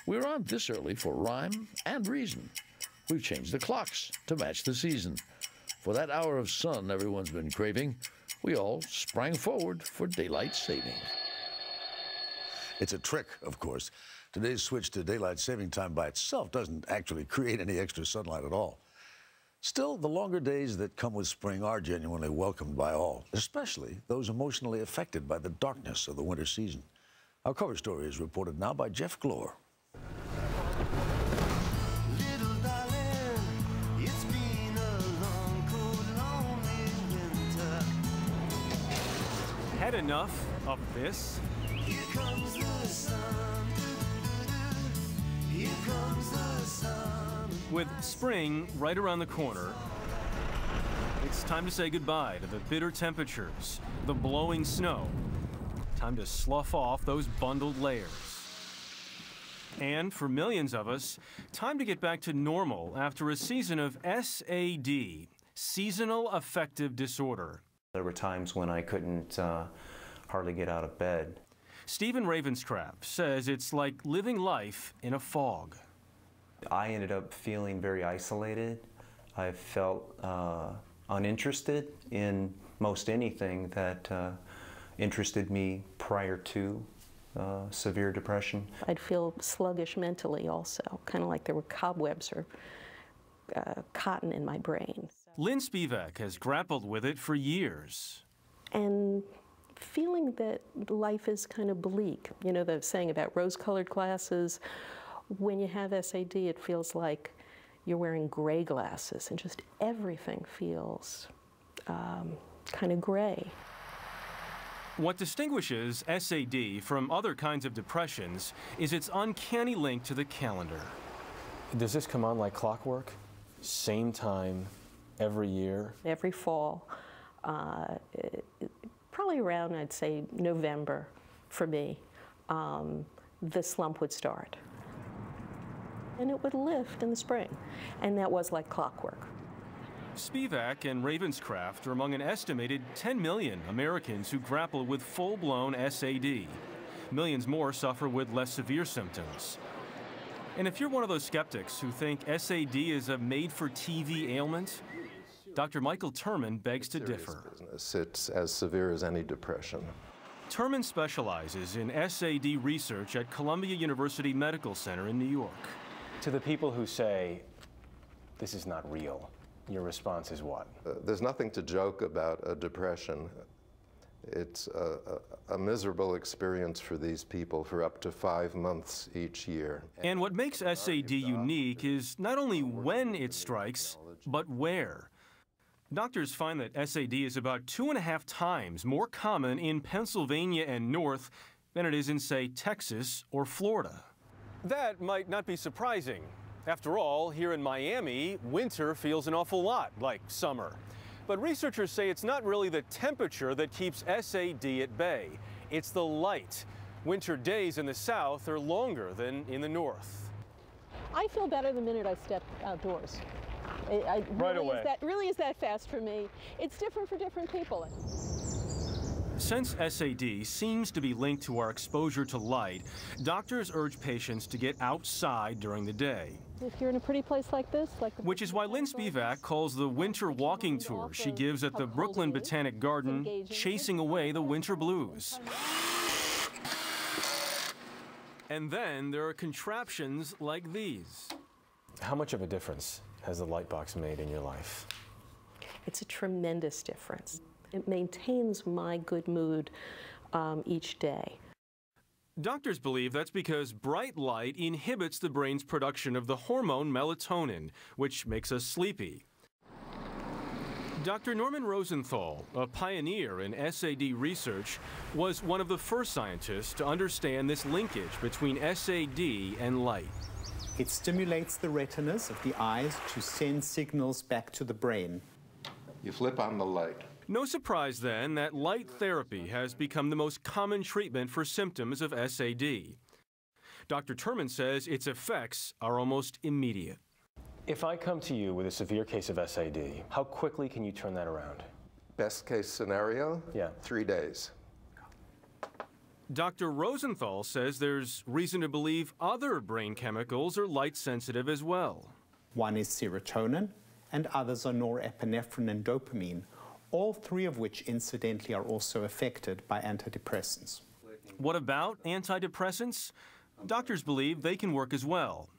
We're on this early for rhyme and reason. We've changed the clocks to match the season. For that hour of sun everyone's been craving, we all sprang forward for daylight saving. It's a trick, of course. Today's switch to daylight saving time by itself doesn't actually create any extra sunlight at all. Still, the longer days that come with spring are genuinely welcomed by all, especially those emotionally affected by the darkness of the winter season. Our cover story is reported now by Jeff Glor. Had enough of this? Here comes the sun. Here comes the sun. With spring right around the corner, it's time to say goodbye to the bitter temperatures, the blowing snow. Time to slough off those bundled layers. And for millions of us, time to get back to normal after a season of SAD, seasonal affective disorder. There were times when I couldn't hardly get out of bed. Stephen Ravenscraft says it's like living life in a fog. I ended up feeling very isolated. I felt uninterested in most anything that interested me prior to severe depression. I'd feel sluggish mentally also, kind of like there were cobwebs or cotton in my brain. Lynn Spivak has grappled with it for years. And feeling that life is kind of bleak. You know the saying about rose-colored glasses? When you have SAD, it feels like you're wearing gray glasses and just everything feels kind of gray. What distinguishes SAD from other kinds of depressions is its uncanny link to the calendar. Does this come on like clockwork? Same time, every year? Every fall, probably around, I'd say, November for me, the slump would start. And it would lift in the spring, and that was like clockwork. Spivak and Ravenscraft are among an estimated 10 million Americans who grapple with full-blown SAD. Millions more suffer with less severe symptoms. And if you're one of those skeptics who think SAD is a made-for-TV ailment, Dr. Michael Terman begs to differ. It's as severe as any depression. Terman specializes in SAD research at Columbia University Medical Center in New York. To the people who say, this is not real, your response is what? There's nothing to joke about a depression. It's a miserable experience for these people for up to 5 months each year. And what makes SAD unique is not only when it strikes, but where. Doctors find that SAD is about 2.5 times more common in Pennsylvania and north than it is in, say, Texas or Florida. That might not be surprising. After all, here in Miami, winter feels an awful lot like summer. But researchers say it's not really the temperature that keeps SAD at bay. It's the light. Winter days in the south are longer than in the north. I feel better the minute I step outdoors. Right away. That really is that fast for me. It's different for different people. Since SAD seems to be linked to our exposure to light, doctors urge patients to get outside during the day. If you're in a pretty place like this, which is why Lynn Spivak calls the winter walking tour she gives at the Brooklyn Botanic Garden chasing away the winter blues. And then there are contraptions like these. How much of a difference has the light box made in your life? It's a tremendous difference. It maintains my good mood each day. Doctors believe that's because bright light inhibits the brain's production of the hormone melatonin, which makes us sleepy. Dr. Norman Rosenthal, a pioneer in SAD research, was one of the first scientists to understand this linkage between SAD and light. It stimulates the retinas of the eyes to send signals back to the brain. You flip on the light. No surprise, then, that light therapy has become the most common treatment for symptoms of SAD. Dr. Terman says its effects are almost immediate. If I come to you with a severe case of SAD, how quickly can you turn that around? Best case scenario? Yeah. 3 days. Dr. Rosenthal says there's reason to believe other brain chemicals are light sensitive as well. One is serotonin, and others are norepinephrine and dopamine, all three of which incidentally are also affected by antidepressants. What about antidepressants? Doctors believe they can work as well.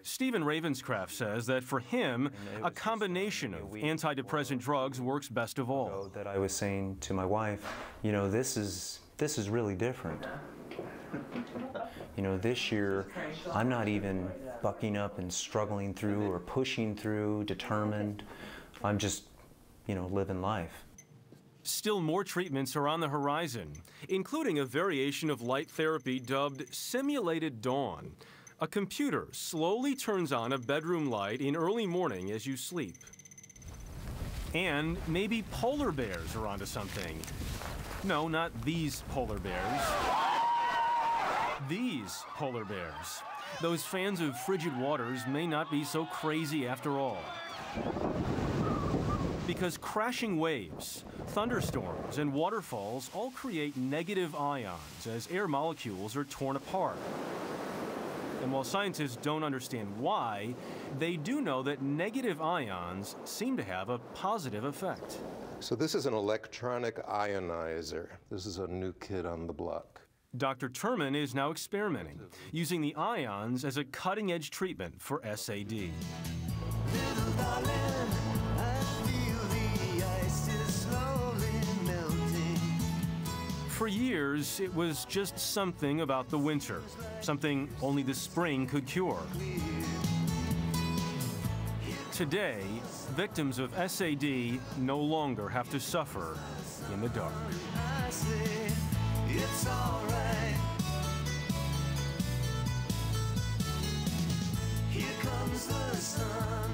Stephen Ravenscraft says that for him, a combination of antidepressant drugs works best of all. That I was saying to my wife, you know, this is really different. You know, this year, I'm not even bucking up and struggling through or pushing through, determined. I'm just, you know, living life. Still more treatments are on the horizon, including a variation of light therapy dubbed Simulated Dawn. A computer slowly turns on a bedroom light in early morning as you sleep. And maybe polar bears are onto something. No, not these polar bears. These polar bears. Those fans of frigid waters may not be so crazy after all. Because crashing waves, thunderstorms, and waterfalls all create negative ions as air molecules are torn apart. And while scientists don't understand why, they do know that negative ions seem to have a positive effect. So this is an electronic ionizer. This is a new kid on the block. Dr. Terman is now experimenting, using the ions as a cutting-edge treatment for SAD. Little darling, I feel the ice is slowly melting. For years, it was just something about the winter, something only the spring could cure. Today, victims of SAD no longer have to suffer in the dark. I say it's all right. Here comes the sun.